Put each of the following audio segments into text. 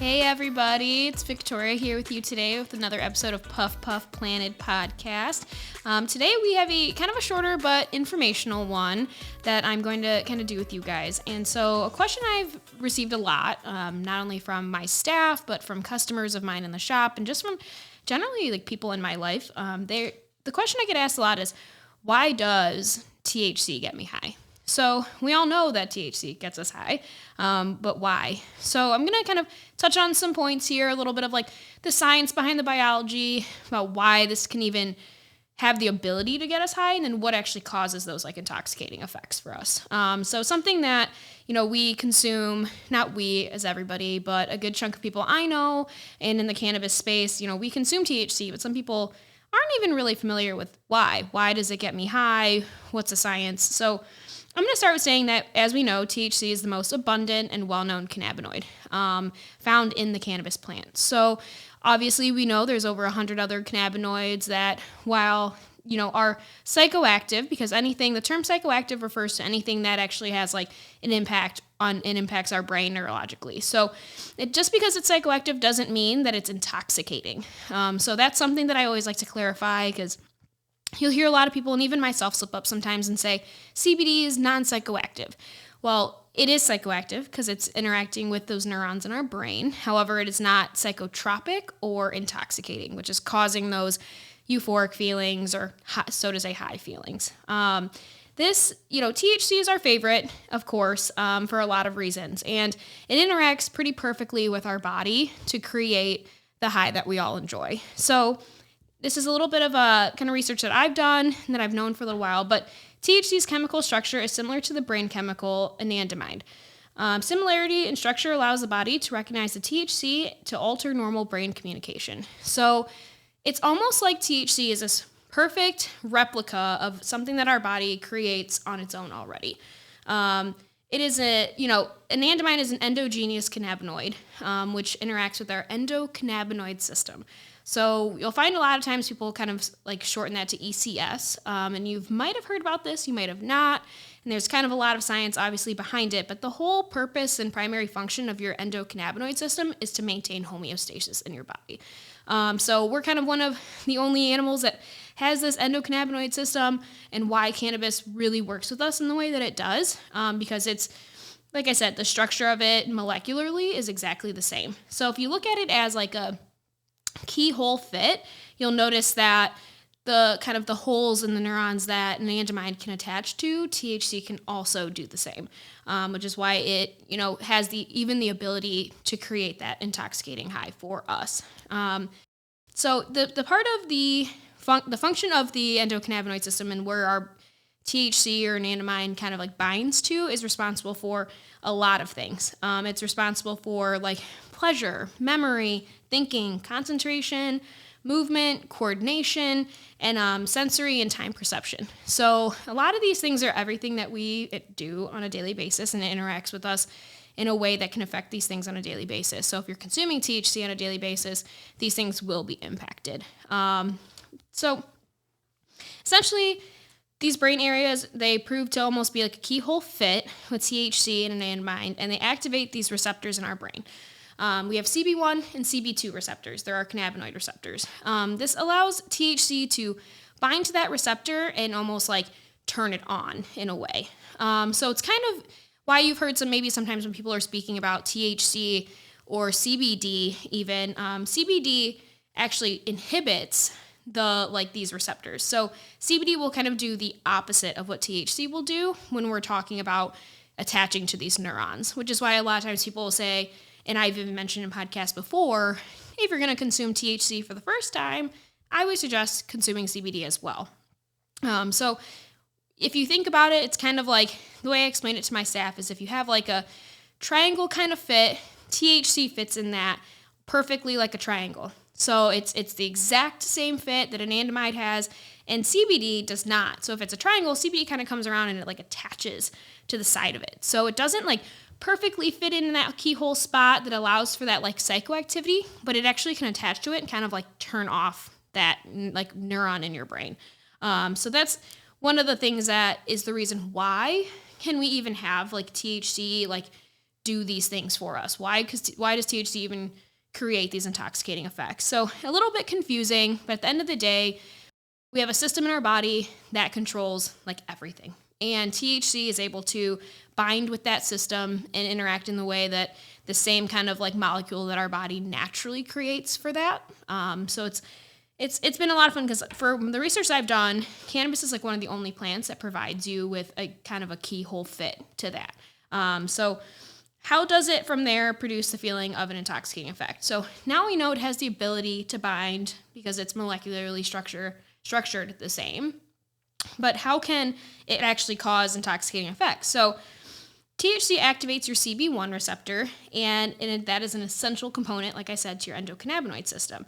Hey everybody, it's Victoria here with you today with another episode of Puff Puff Planted Podcast. Today we have a kind of a shorter but informational one that I'm going to kind of do with you guys. And so a question I've received a lot, not only from my staff, but from customers of mine in the shop and just from generally like people in my life. The question I get asked a lot is, why does THC get me high? So we all know that THC gets us high, but why? So I'm going to kind of touch on some points here, a little bit of like the science behind the biology, about why this can even have the ability to get us high, and then what actually causes those like intoxicating effects for us. So something that, we consume, not we as everybody, but a good chunk of people I know, and in the cannabis space, we consume THC, but some people aren't even really familiar with why. Why does it get me high? What's the science? So I'm going to start with saying that, as we know, THC is the most abundant and well-known cannabinoid found in the cannabis plant. So obviously we know there's over 100 other cannabinoids that, while are psychoactive, because the term psychoactive refers to anything that actually has like an impact on and impacts our brain neurologically. So just because it's psychoactive doesn't mean that it's intoxicating. So that's something that I always like to clarify, because you'll hear a lot of people, and even myself, slip up sometimes and say CBD is non-psychoactive. Well, it is psychoactive because it's interacting with those neurons in our brain. However, it is not psychotropic or intoxicating, which is causing those euphoric feelings or, so to say, high feelings. THC is our favorite, of course, for a lot of reasons. And it interacts pretty perfectly with our body to create the high that we all enjoy. So this is a little bit of a kind of research that I've done and that I've known for a little while, but THC's chemical structure is similar to the brain chemical anandamide. Similarity in structure allows the body to recognize the THC to alter normal brain communication. So it's almost like THC is this perfect replica of something that our body creates on its own already. Anandamide is an endogenous cannabinoid, which interacts with our endocannabinoid system. So you'll find a lot of times people kind of like shorten that to ECS, and you might have heard about this, you might have not, and there's kind of a lot of science obviously behind it, but the whole purpose and primary function of your endocannabinoid system is to maintain homeostasis in your body. So we're kind of one of the only animals that has this endocannabinoid system, and why cannabis really works with us in the way that it does, because it's, like I said, the structure of it molecularly is exactly the same. So if you look at it as like a keyhole fit, you'll notice that the kind of the holes in the neurons that anandamide can attach to, THC can also do the same, which is why it, has the ability to create that intoxicating high for us. So the part of the function of the endocannabinoid system and where our THC or anandamide kind of like binds to is responsible for a lot of things. It's responsible for like pleasure, memory, thinking, concentration, movement, coordination, and sensory and time perception. So a lot of these things are everything that we do on a daily basis, and it interacts with us in a way that can affect these things on a daily basis. So if you're consuming THC on a daily basis, these things will be impacted. So essentially, these brain areas, they prove to almost be like a keyhole fit with THC and anandamide, and they activate these receptors in our brain. We have CB1 and CB2 receptors. There are cannabinoid receptors. This allows THC to bind to that receptor and almost like turn it on in a way. So it's kind of why you've heard sometimes when people are speaking about THC or CBD even, CBD actually inhibits these receptors. So CBD will kind of do the opposite of what THC will do when we're talking about attaching to these neurons, which is why a lot of times people will say, and I've even mentioned in podcasts before, if you're going to consume THC for the first time, I would suggest consuming CBD as well. So if you think about it, it's kind of like, the way I explain it to my staff is if you have like a triangle kind of fit, THC fits in that perfectly like a triangle. So it's the exact same fit that anandamide has, and CBD does not. So if it's a triangle, CBD kind of comes around and it like attaches to the side of it. So it doesn't like perfectly fit in that keyhole spot that allows for that like psychoactivity, but it actually can attach to it and kind of like turn off that like neuron in your brain. So that's one of the things that is the reason why can we even have like THC like do these things for us? Why does THC even create these intoxicating effects? So a little bit confusing, but at the end of the day, we have a system in our body that controls like everything. And THC is able to bind with that system and interact in the way that the same kind of like molecule that our body naturally creates for that. So it's been a lot of fun because for the research I've done, cannabis is like one of the only plants that provides you with a kind of a keyhole fit to that. So how does it from there produce the feeling of an intoxicating effect? So now we know it has the ability to bind because it's molecularly structured the same. But how can it actually cause intoxicating effects? So THC activates your CB1 receptor, and that is an essential component, like I said, to your endocannabinoid system.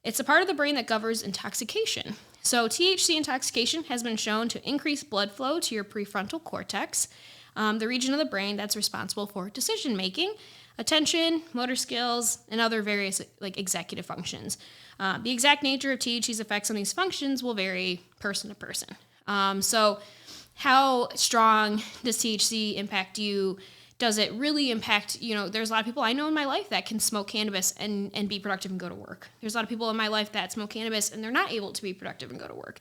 It's a part of the brain that governs intoxication. So THC intoxication has been shown to increase blood flow to your prefrontal cortex, the region of the brain that's responsible for decision-making, attention, motor skills, and other various like executive functions. The exact nature of THC's effects on these functions will vary person to person. So how strong does THC impact you? Does it really impact, there's a lot of people I know in my life that can smoke cannabis and be productive and go to work. There's a lot of people in my life that smoke cannabis and they're not able to be productive and go to work.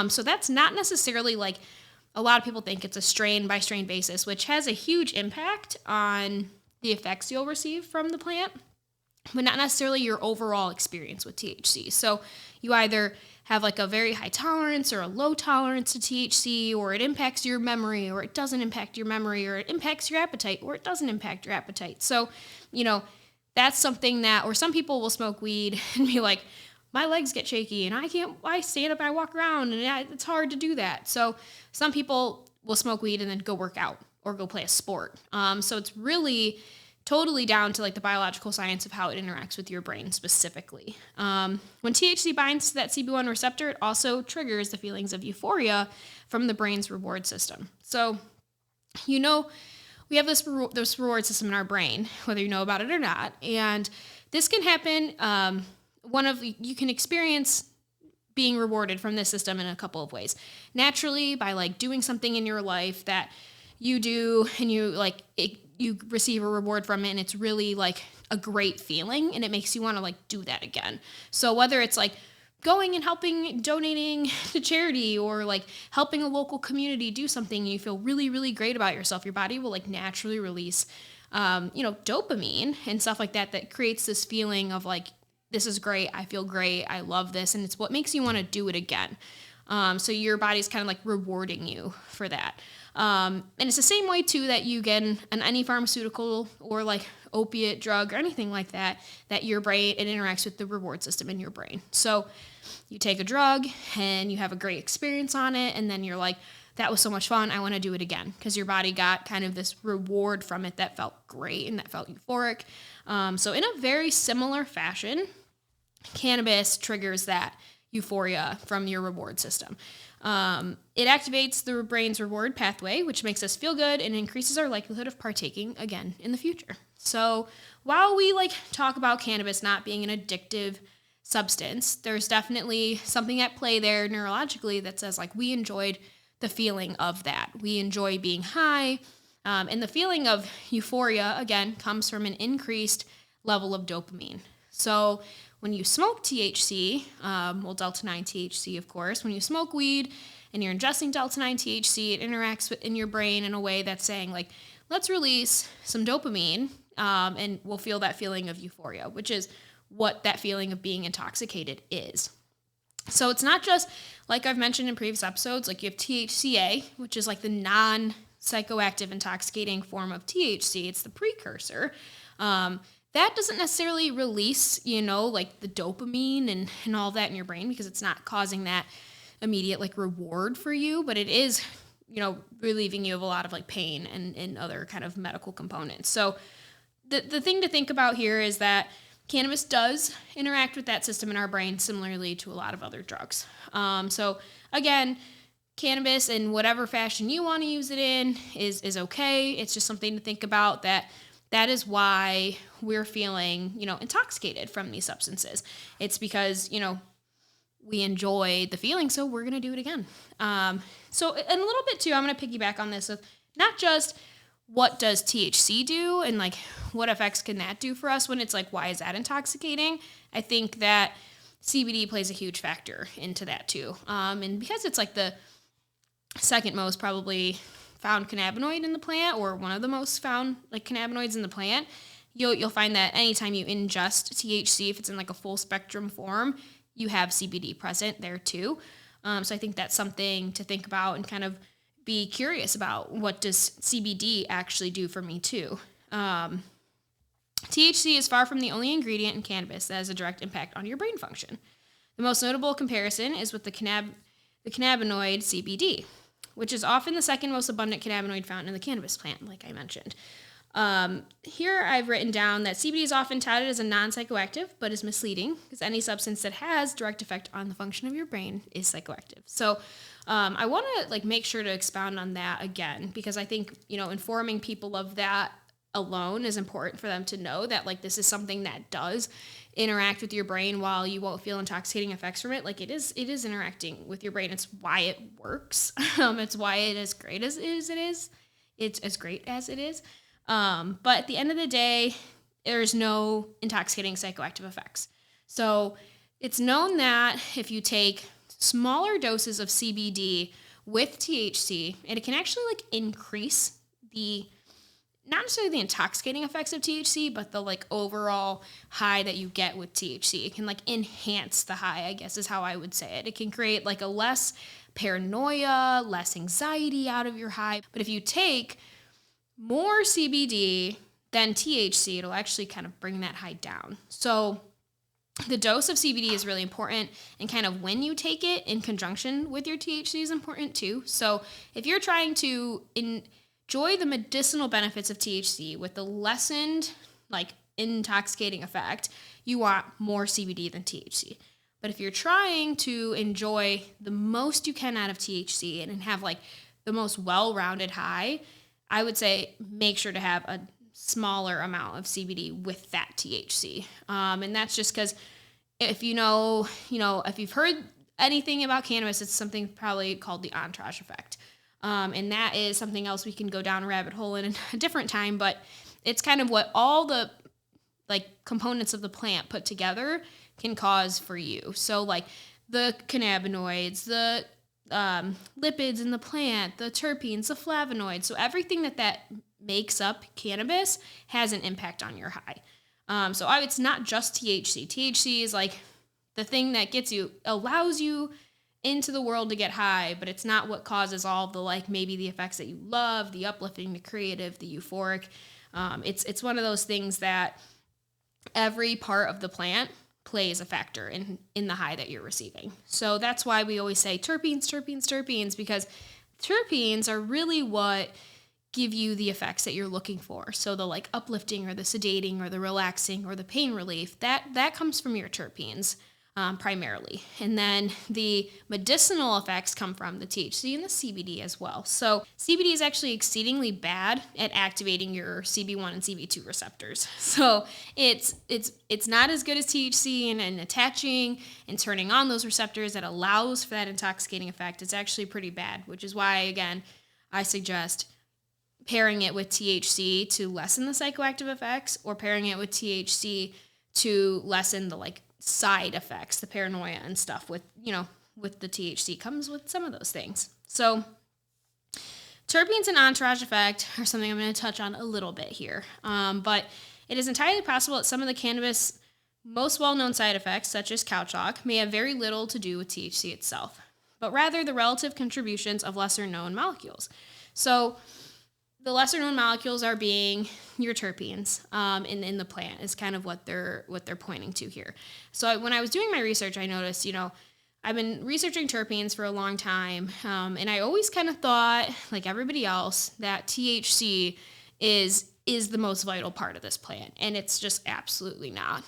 So that's not necessarily like a lot of people think it's a strain by strain basis, which has a huge impact on the effects you'll receive from the plant, but not necessarily your overall experience with THC. So you either have like a very high tolerance or a low tolerance to THC, or it impacts your memory, or it doesn't impact your memory, or it impacts your appetite, or it doesn't impact your appetite. So, that's something that, or some people will smoke weed and be like, my legs get shaky and I stand up and I walk around and it's hard to do that. So some people will smoke weed and then go work out or go play a sport. So it's really totally down to like the biological science of how it interacts with your brain specifically. When THC binds to that CB1 receptor, it also triggers the feelings of euphoria from the brain's reward system. So, we have this reward system in our brain, whether you know about it or not. And this can happen, you can experience being rewarded from this system in a couple of ways. Naturally, by like doing something in your life that you do and you receive a reward from it, and it's really like a great feeling and it makes you want to like do that again. So whether it's like going and donating to charity, or like helping a local community do something and you feel really, really great about yourself, your body will like naturally release, dopamine and stuff like that creates this feeling of like, this is great, I feel great, I love this, and it's what makes you want to do it again. So your body's kind of like rewarding you for that. And it's the same way too that you get any pharmaceutical or like opiate drug or anything like that your brain, it interacts with the reward system in your brain. So you take a drug and you have a great experience on it, and then you're like, that was so much fun, I want to do it again, because your body got kind of this reward from it that felt great and that felt euphoric. So in a very similar fashion, cannabis triggers that euphoria from your reward system. It activates the brain's reward pathway, which makes us feel good and increases our likelihood of partaking again in the future. So while we like talk about cannabis not being an addictive substance, there's definitely something at play there neurologically that says like we enjoyed the feeling of that. We enjoy being high. And the feeling of euphoria, again, comes from an increased level of dopamine. So when you smoke THC, delta-9 THC, of course, when you smoke weed and you're ingesting delta-9 THC, it interacts in your brain in a way that's saying, like, let's release some dopamine, and we'll feel that feeling of euphoria, which is what that feeling of being intoxicated is. So it's not just, like I've mentioned in previous episodes, like you have THCA, which is like the non-psychoactive intoxicating form of THC. It's the precursor. That doesn't necessarily release, like the dopamine and all that in your brain, because it's not causing that immediate like reward for you, but it is, relieving you of a lot of like pain and other kind of medical components. So the thing to think about here is that cannabis does interact with that system in our brain similarly to a lot of other drugs. So again, cannabis in whatever fashion you want to use it in is okay. It's just something to think about, that is why we're feeling, intoxicated from these substances. It's because, we enjoy the feeling, so we're going to do it again. So a little bit too, I'm going to piggyback on this with not just what does THC do and like what effects can that do for us when it's like, why is that intoxicating? I think that CBD plays a huge factor into that too. And because it's like the second most probably found cannabinoid in the plant, or one of the most found like cannabinoids in the plant, you'll find that anytime you ingest THC, if it's in like a full spectrum form, you have CBD present there too. So I think that's something to think about and kind of be curious about. What does CBD actually do for me too? THC is far from the only ingredient in cannabis that has a direct impact on your brain function. The most notable comparison is with the cannabinoid CBD, which is often the second most abundant cannabinoid found in the cannabis plant, like I mentioned. Here I've written down that CBD is often touted as a non-psychoactive, but is misleading because any substance that has direct effect on the function of your brain is psychoactive. So I want to like make sure to expound on that again, because I think, informing people of that alone is important for them to know that like this is something that does interact with your brain. While you won't feel intoxicating effects from it, like it is interacting with your brain. It's why it works. It's why it is great as it is. It's as great as it is. But at the end of the day, there's no intoxicating psychoactive effects. So it's known that if you take smaller doses of CBD with THC, it can actually like increase not necessarily the intoxicating effects of THC, but the like overall high that you get with THC. It can like enhance the high, I guess is how I would say it. It can create like a less paranoia, less anxiety out of your high. But if you take more CBD than THC, it'll actually kind of bring that high down. So the dose of CBD is really important, and kind of when you take it in conjunction with your THC is important too. So if you're trying to enjoy the medicinal benefits of THC with the lessened like intoxicating effect, you want more CBD than THC. But if you're trying to enjoy the most you can out of THC and have like the most well-rounded high, I would say make sure to have a smaller amount of CBD with that THC. And that's just because if if you've heard anything about cannabis, it's something probably called the entourage effect. And that is something else we can go down a rabbit hole in a different time, but it's kind of what all the like components of the plant put together can cause for you. So like the cannabinoids, the lipids in the plant, the terpenes, the flavonoids. So everything that makes up cannabis has an impact on your high. So it's not just THC. THC is like the thing that allows you into the world to get high, but it's not what causes all the like maybe the effects that you love, the uplifting, the creative, the euphoric. It's one of those things that every part of the plant plays a factor in the high that you're receiving. So that's why we always say terpenes, because terpenes are really what give you the effects that you're looking for. So the like uplifting or the sedating or the relaxing or the pain relief, that comes from your terpenes primarily. And then the medicinal effects come from the THC and the CBD as well. So CBD is actually exceedingly bad at activating your CB1 and CB2 receptors. So it's not as good as THC and attaching and turning on those receptors that allows for that intoxicating effect. It's actually pretty bad, which is why, again, I suggest pairing it with THC to lessen the psychoactive effects, or pairing it with THC to lessen the like side effects, the paranoia and stuff with the THC comes with some of those things. So terpenes and entourage effect are something I'm going to touch on a little bit here. But it is entirely possible that some of the cannabis most well-known side effects, such as cow talk, may have very little to do with THC itself, but rather the relative contributions of lesser-known molecules. So the lesser-known molecules are being your terpenes in the plant is kind of what they're pointing to here. So when I was doing my research, I noticed, I've been researching terpenes for a long time, and I always kind of thought, like everybody else, that THC is the most vital part of this plant, and it's just absolutely not.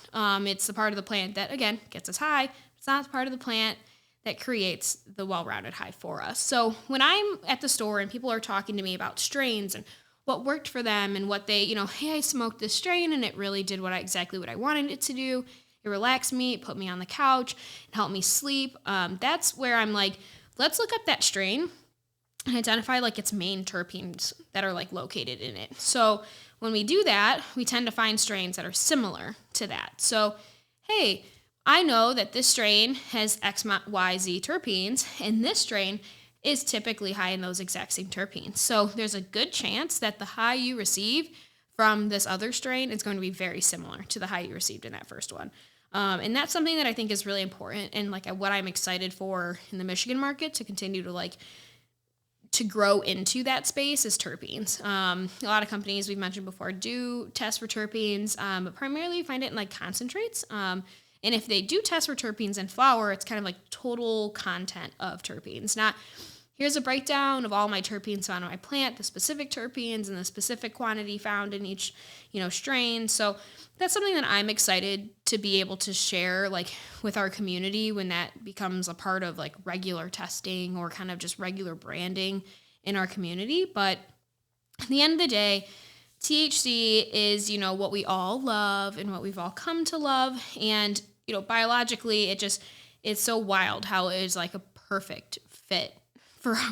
It's the part of the plant that, again, gets us high. It's not the part of the plant that creates the well-rounded high for us. So when I'm at the store and people are talking to me about strains and what worked for them and what they, hey, I smoked this strain and it really did exactly what I wanted it to do. It relaxed me, it put me on the couch, it helped me sleep. That's where I'm like, let's look up that strain and identify like its main terpenes that are like located in it. So when we do that, we tend to find strains that are similar to that. So, hey, I know that this strain has X, Y, Z terpenes, and this strain is typically high in those exact same terpenes. So there's a good chance that the high you receive from this other strain is going to be very similar to the high you received in that first one. And that's something that I think is really important, and like what I'm excited for in the Michigan market to continue to like to grow into that space is terpenes. A lot of companies we've mentioned before do test for terpenes, but primarily you find it in like concentrates. And if they do test for terpenes in flower, it's kind of like total content of terpenes, not here's a breakdown of all my terpenes found on my plant, the specific terpenes and the specific quantity found in each, strain. So that's something that I'm excited to be able to share like with our community when that becomes a part of like regular testing or kind of just regular branding in our community. But at the end of the day, THC is, what we all love and what we've all come to love. And, biologically, it's so wild how it is like a perfect fit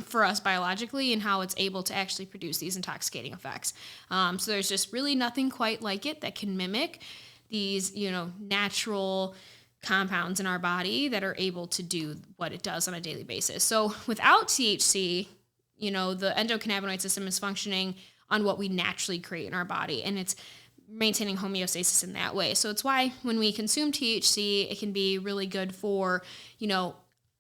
for us biologically and how it's able to actually produce these intoxicating effects. So there's just really nothing quite like it that can mimic these, natural compounds in our body that are able to do what it does on a daily basis. So without THC, the endocannabinoid system is functioning on what we naturally create in our body, and it's maintaining homeostasis in that way. So it's why when we consume THC, it can be really good for,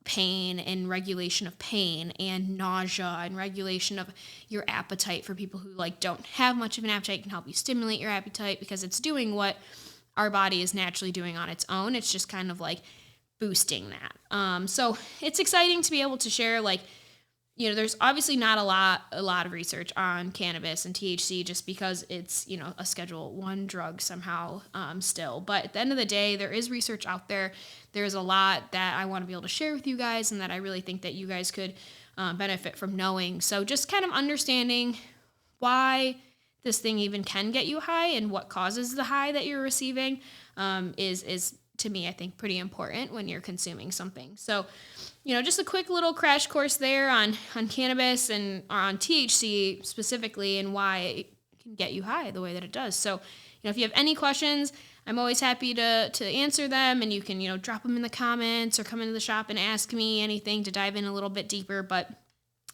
pain and regulation of pain and nausea and regulation of your appetite for people who like don't have much of an appetite. It can help you stimulate your appetite because it's doing what our body is naturally doing on its own. It's just kind of like boosting that. So it's exciting to be able to share like, there's obviously not a lot of research on cannabis and THC just because it's, a Schedule I drug somehow still. But at the end of the day, there is research out there. There's a lot that I want to be able to share with you guys and that I really think that you guys could benefit from knowing. So just kind of understanding why this thing even can get you high and what causes the high that you're receiving is to me, I think, pretty important when you're consuming something. So, just a quick little crash course there on cannabis and on THC specifically and why it can get you high the way that it does. So, if you have any questions, I'm always happy to answer them, and you can, drop them in the comments or come into the shop and ask me anything to dive in a little bit deeper. But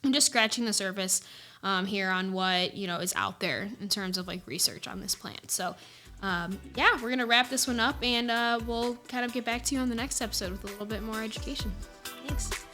I'm just scratching the surface here on what, is out there in terms of like research on this plant. So, we're going to wrap this one up, and we'll kind of get back to you on the next episode with a little bit more education. Thanks.